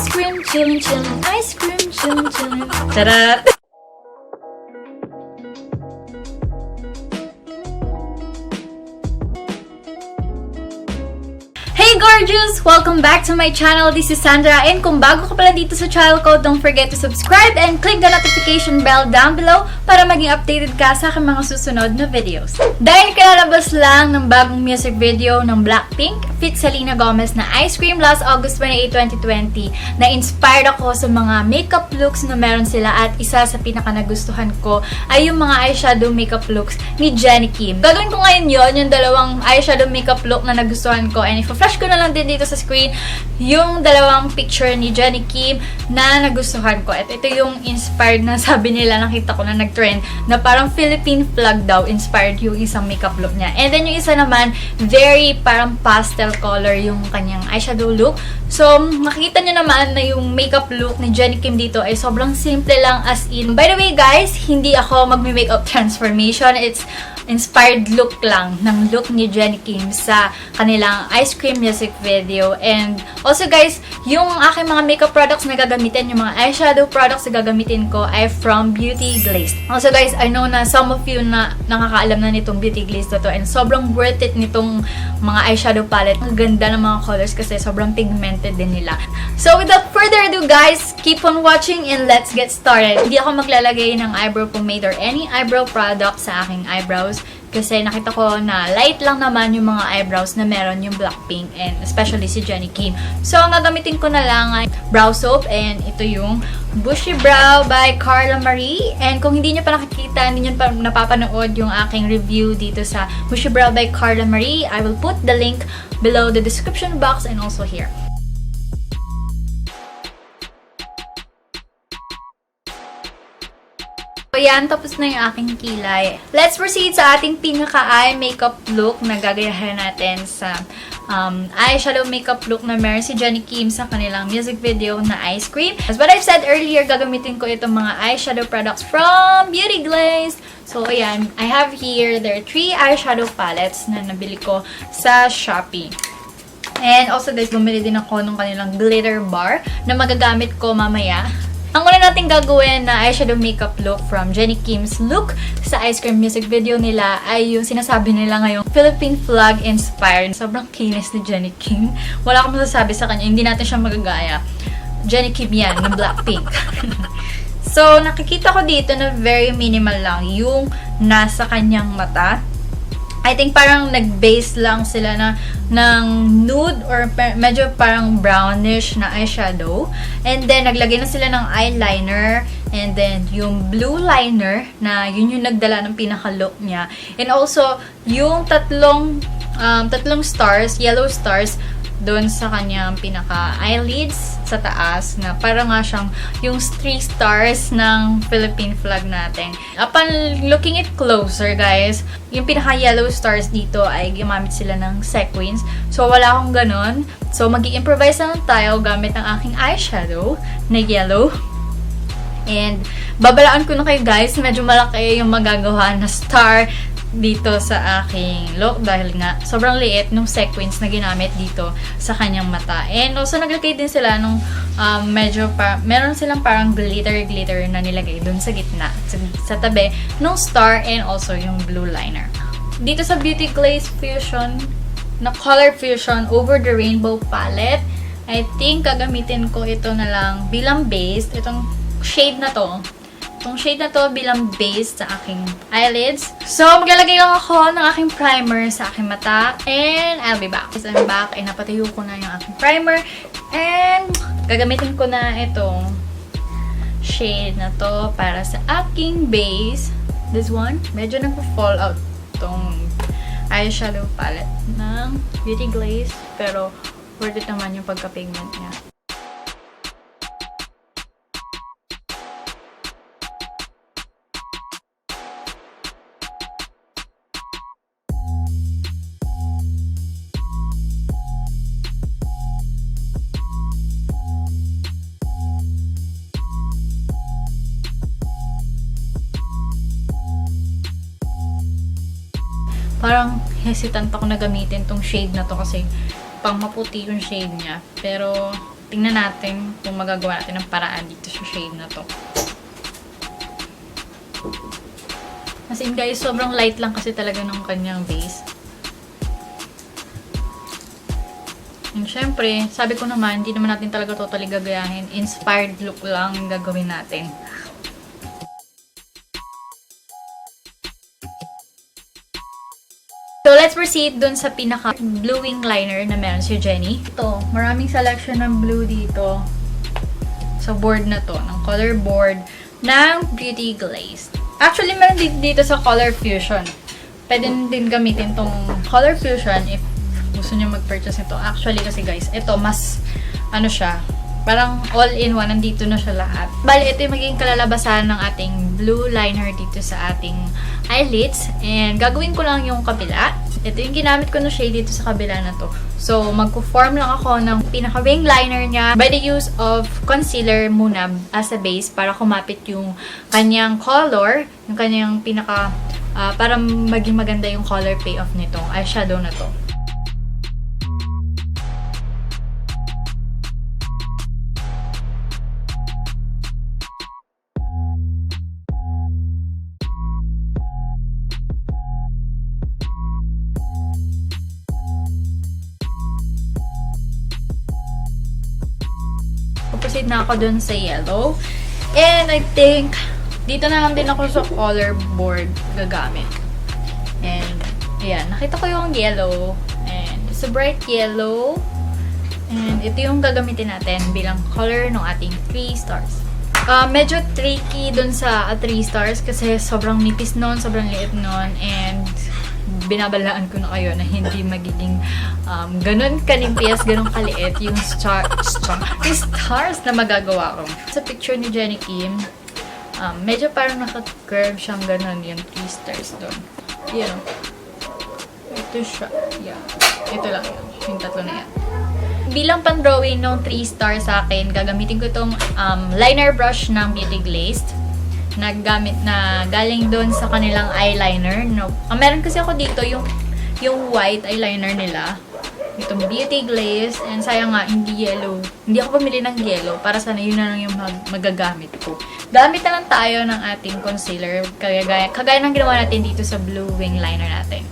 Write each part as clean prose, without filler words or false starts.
Ice cream, chillin', chillin'. Ice cream, chillin', chillin'. Tada! Hey gorgeous! Welcome back to my channel. This is Xandra, and kung bago ka pala dito sa channel ko, don't forget to subscribe and click the notification bell down below para maging updated ka sa aking mga susunod na videos. Dahil kalalabas lang ng bagong music video ng BLACKPINK feat Selena Gomez na Ice Cream last August 28, 2020, na-inspired ako sa mga makeup looks na meron sila, at isa sa pinaka-nagustuhan ko ay yung mga eyeshadow makeup looks ni Jennie. Gagawin ko ngayon yung dalawang eyeshadow makeup look na nagustuhan ko, and i-flash ko na lang din dito sa screen yung dalawang picture ni Jennie na nagustuhan ko. At ito yung inspired na, sabi nila, nakita ko na nag-trend na parang Philippine flag daw inspired yung isang makeup look niya. And then yung isa naman, very parang pastel color yung kanyang eyeshadow look. So, makita nyo naman na yung makeup look ni Jennie dito ay sobrang simple lang, as in. By the way guys, hindi ako magme-makeup transformation. It's inspired look lang ng look ni Jennie sa kanilang Ice Cream music video. And also guys, yung aking mga makeup products na gagamitin, yung mga eyeshadow products na gagamitin ko ay from Beauty Glazed. Also guys, I know na some of you na nakakaalam na nitong Beauty Glazed to, and sobrang worth it nitong mga eyeshadow palette. Ang ganda ng mga colors kasi sobrang pigmented din nila. So without further ado guys, keep on watching and let's get started. Hindi ako maglalagay ng eyebrow pomade or any eyebrow product sa aking eyebrows kasi nakita ko na light lang naman yung mga eyebrows na meron yung BLACKPINK, and especially si Jennie. So, ang gagamitin ko na lang ay brow soap, and ito yung Bushy Brow by Carla Marie. And kung hindi nyo pa nakikita, hindi nyo pa napapanood yung aking review dito sa Bushy Brow by Carla Marie, I will put the link below the description box and also here. So, yan, tapos na yung aking kilay. Let's proceed sa ating pinaka-eye makeup look na gagayahin natin sa eyeshadow makeup look na meron si Jennie sa kanilang music video na Ice Cream. As what I've said earlier, gagamitin ko itong mga eyeshadow products from Beauty Glazed. So, ayan, I have here, there are 3 eyeshadow palettes na nabili ko sa Shopee. And also guys, bumili din ako ng kanilang glitter bar na magagamit ko mamaya. Ang una natin gagawin na eyeshadow makeup look from Jennie look sa Ice Cream music video nila ay yung sinasabi nila ngayong Philippine flag inspired. Sobrang kinis ni Jennie. Wala akong masasabi sa kanya. Hindi natin siya magagaya. Jennie yan, ng BLACKPINK. So, nakikita ko dito na very minimal lang yung nasa kanyang mata. I think parang nag-base lang sila ng nude or medyo parang brownish na eyeshadow. And then, naglagay na sila ng eyeliner. And then, yung blue liner na yun yung nagdala ng pinaka-look niya. And also, yung tatlong stars, yellow stars, doon sa kanyang pinaka-eyelids sa taas na parang nga siyang yung 3 stars ng Philippine flag natin. Upon looking it closer, guys, yung pinaka-yellow stars dito ay gumamit sila ng sequins. So, wala akong ganun. So, mag-i-improvise lang tayo gamit ang aking eyeshadow na yellow. And, babalaan ko na kayo, guys. Medyo malaki yung magagawa na star dito sa aking look dahil nga sobrang liit nung sequins na ginamit dito sa kanyang mata. And also naglagay din sila nung meron silang parang glitter na nilagay dun sa gitna, sa tabi nung star, and also yung blue liner. Dito sa Beauty Glazed Fusion na Color Fusion Over the Rainbow palette, I think gagamitin ko ito na lang bilang base, itong shade na to. Itong shade na to bilang base sa aking eyelids. So, maglalagay lang ako ng aking primer sa aking mata. And I'll be back. As I'm back, ay napatayo ko na yung aking primer. And gagamitin ko na itong shade na to para sa aking base. This one, medyo nagpo-fall out itong eyeshadow palette ng Beauty Glazed. Pero worth it naman yung pagka-pigment niya. Parang hesitant ako na gamitin tong shade na to kasi pang maputi yung shade niya. Pero tingnan natin kung magagawa natin ng paraan dito sa shade na to. As in guys, sobrang light lang kasi talaga ng kanyang base. And syempre, sabi ko naman, hindi naman natin talaga totally gagayahin. Inspired look lang yung gagawin natin. So, let's proceed dun sa pinaka-blue wing liner na meron si Jennie. Ito, maraming selection ng blue dito sa board na to, ng color board ng Beauty Glazed. Actually, meron dito sa color fusion. Pwede din gamitin tong color fusion if gusto nyo mag-purchase ito. Actually, kasi guys, ito mas, ano siya, parang all-in-one, nandito na siya lahat. Bali, ito yung magiging kalalabasan ng ating blue liner dito sa ating eyelids. And gagawin ko lang yung kabila. Ito yung ginamit ko na shade dito sa kabila na to. So, magpo-form lang ako ng pinaka-wing liner niya by the use of concealer muna as a base para kumapit yung kanyang color, yung kanyang pinaka, para maging maganda yung color payoff nitong eyeshadow na to. Proceed na ako dun sa yellow. And I think, dito na lang din ako sa color board gagamit. And, ayan. Nakita ko yung yellow. And, it's a bright yellow. And, ito yung gagamitin natin bilang color ng ating 3 stars. Medyo tricky dun sa 3 stars kasi sobrang nipis nun, sobrang liit nun. And, binabalaan ko na kayo na hindi magiging ganun kanimpias, ganun kaliit yung stars na magagawa ko. Sa picture ni Jennie Kim, medyo parang naka-curve siyang ganun yung 3 stars doon. Yan. Ito siya. Yeah. Ito lang yun. Yung tatlo na yan. Bilang pang-drawing ng 3 stars sa akin, gagamitin ko itong liner brush ng Beauty Glazed. Naggamit na galing doon sa kanilang eyeliner. No. Meron kasi ako dito yung white eyeliner nila. Itong Beauty Glazed. And sayang nga, hindi yellow. Hindi ako pumili ng yellow para sana yun na lang yung magagamit ko. Gamit na lang tayo ng ating concealer. Kagaya ng ginawa natin dito sa blue wing liner natin.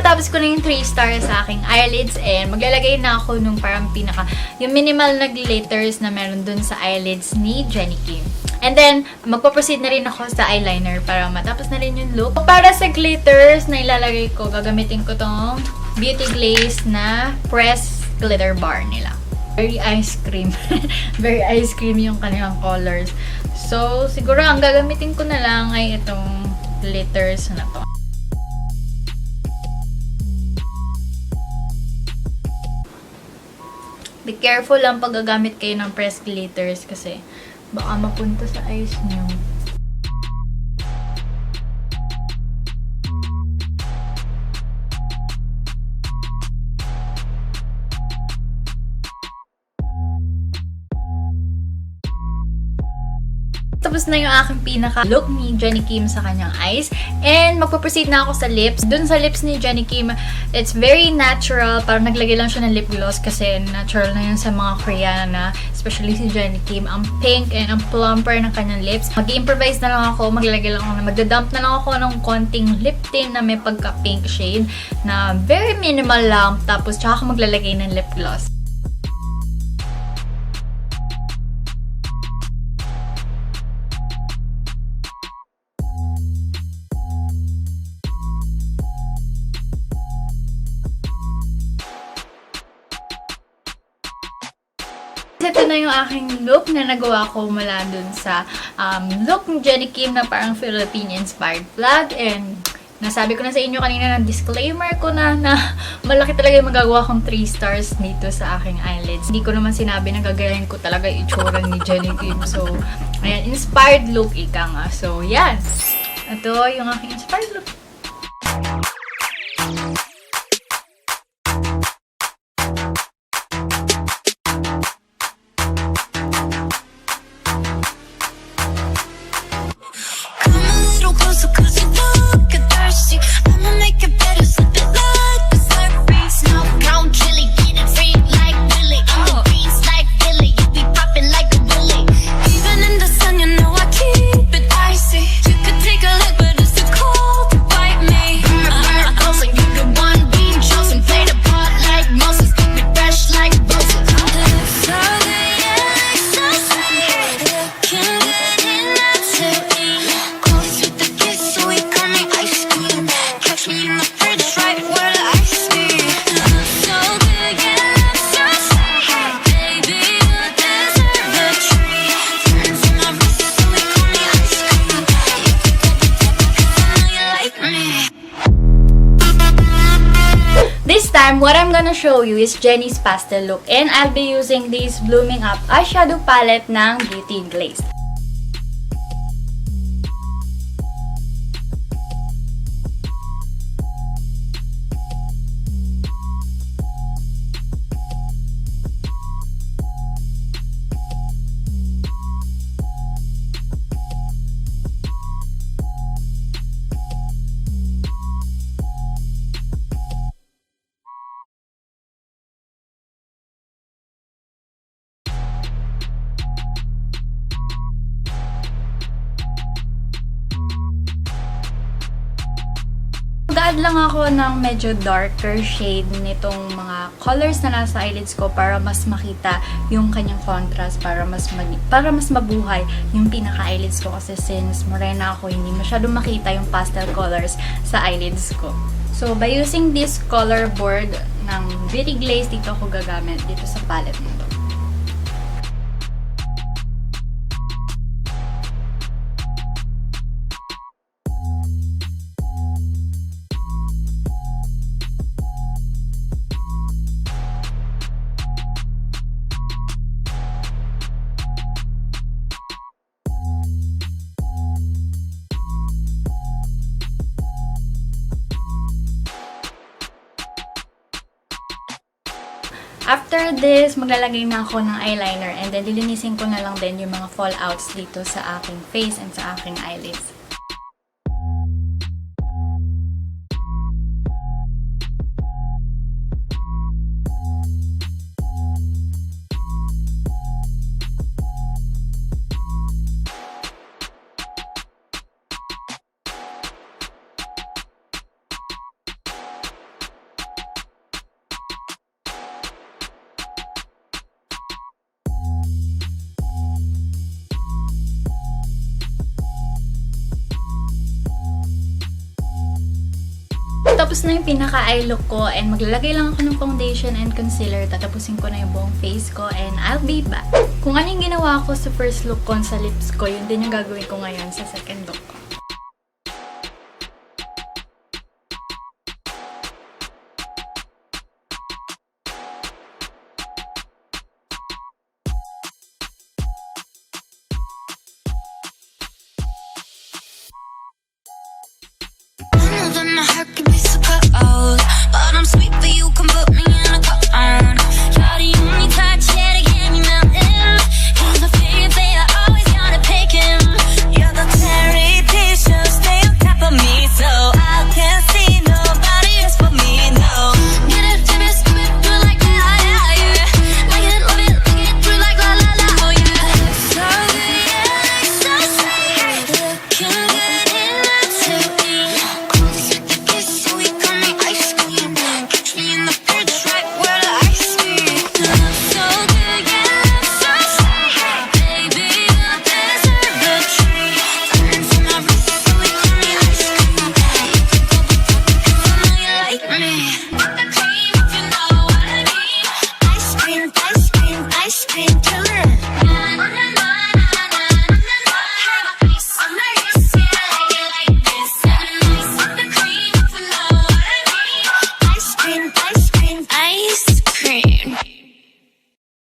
Tapos ko na yung 3 stars sa aking eyelids and maglalagay na ako nung parang yung minimal na glitters na meron dun sa eyelids ni Jennie Kim. And then, magpo-proceed na rin ako sa eyeliner para matapos na rin yung look. Para sa glitters na ilalagay ko, gagamitin ko tong Beauty Glazed na press glitter bar nila. Very ice cream. Very ice cream yung kanilang colors. So, siguro ang gagamitin ko na lang ay itong glitters na to. Be careful lang pag gagamit kayo ng pressed glitters kasi baka mapunta sa eyes nyo. Tapos na yung aking pinaka-look ni Jennie Kim sa kanyang eyes. And magpo-proceed na ako sa lips. Dun sa lips ni Jennie Kim, it's very natural. Parang naglagay lang siya ng lip gloss kasi natural na yun sa mga Koreana na, especially si Jennie Kim. Ang pink and ang plumper ng kanyang lips. Mag-improvise na lang ako. Magdadump na lang ako ng konting lip tint na may pagka-pink shade na very minimal lang. Tapos tsaka ako maglalagay ng lip gloss. ito na yung aking look na nagawa ko mula dun sa look ni Jennie Kim na parang Philippine-inspired vlog. And nasabi ko na sa inyo kanina ng disclaimer ko na malaki talaga yung magagawa kong 3 stars dito sa aking eyelids. Hindi ko naman sinabi na gagayahin ko talaga yung itsura ni Jennie Kim. So, ayan, inspired look ika nga. So, yan. Ito yung aking inspired look. What I'm gonna show you is Jennie's pastel look, and I'll be using this Blooming Up eyeshadow palette ng Beauty Glazed. Mag-add lang ako ng medyo darker shade nitong mga colors na nasa eyelids ko para mas makita yung kanyang contrast, para mas mabuhay yung pinaka-eyelids ko, kasi since morena ako, hindi masyadong makita yung pastel colors sa eyelids ko. So, by using this color board ng Beauty Glazed, dito ako gagamit dito sa palette nito. After this, maglalagay na ako ng eyeliner, and then lilinisin ko na lang din yung mga fallouts dito sa aking face and sa aking eyelids. Tapos na yung pinaka-eye look ko, and maglalagay lang ako ng foundation and concealer. Tatapusin ko na yung buong face ko, and I'll be back. Kung ano yung ginawa ko sa first look ko sa lips ko, yun din yung gagawin ko ngayon sa second look ko. My heart can be so cold, but I'm sweet, but you can put me in a cone. You're the only touch, yeah, to get me melting. He's my favorite, I always gotta pick him. You're the cherry cream killer. On my wrist, yeah, like this. 7 days with the cream, if you know what I mean. Ice cream, ice cream, ice cream.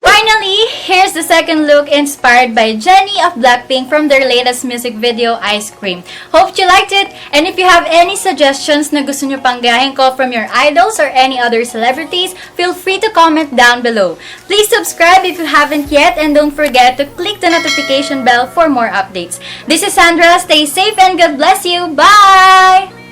Finally, here's the second look inspired by Jennie of BLACKPINK from their latest music video, Ice Cream. Hope you liked it, and if you have any suggestions na gusto nyo pang gayahin ko from your idols or any other celebrities, feel free to comment down below. Please subscribe if you haven't yet, and don't forget to click the notification bell for more updates. This is Xandra. Stay safe and God bless you. Bye!